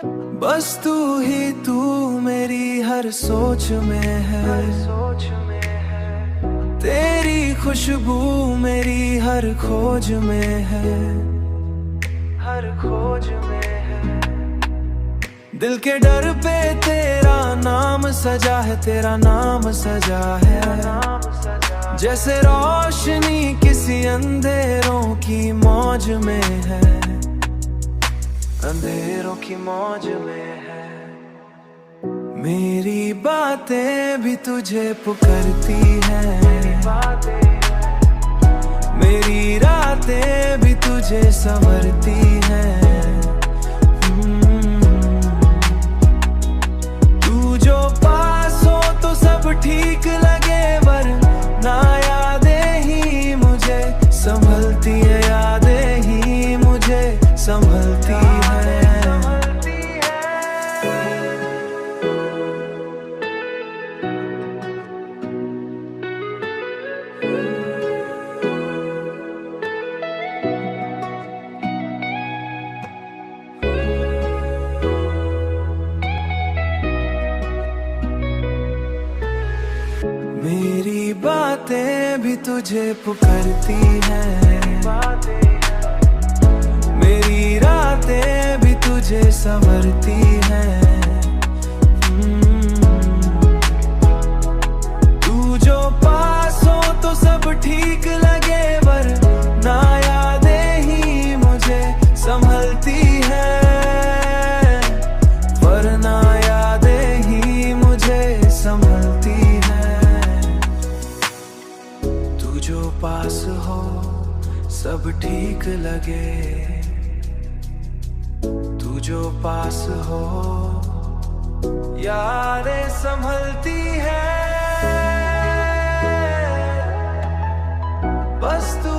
बस तू ही तू मेरी हर सोच में है, तेरी खुशबू मेरी हर खोज में है, हर खोज में है। दिल के डर पे तेरा नाम सजा है, तेरा नाम सजा है। जैसे रोशनी किसी अंधेरों की मौज में है, अंधेरों की मौज में है। मेरी बातें भी तुझे पुकारती हैं, मेरी रातें भी तुझे संवरती हैं। तू जो पास हो तो सब ठीक लगे, वरना यादें ही मुझे संभलती है, यादें ही मुझे संभलती है। मेरी बातें भी तुझे पुकारती हैं, मेरी रातें भी तुझे संवरती हैं। तू जो पास हो तो सब ठीक लगे, वरना यादें ही मुझे संभलती हैं, वरना यादें ही मुझे संभलती हैं। तू जो पास हो सब ठीक लगे, तू जो पास हो यादें संभलती है। बस तू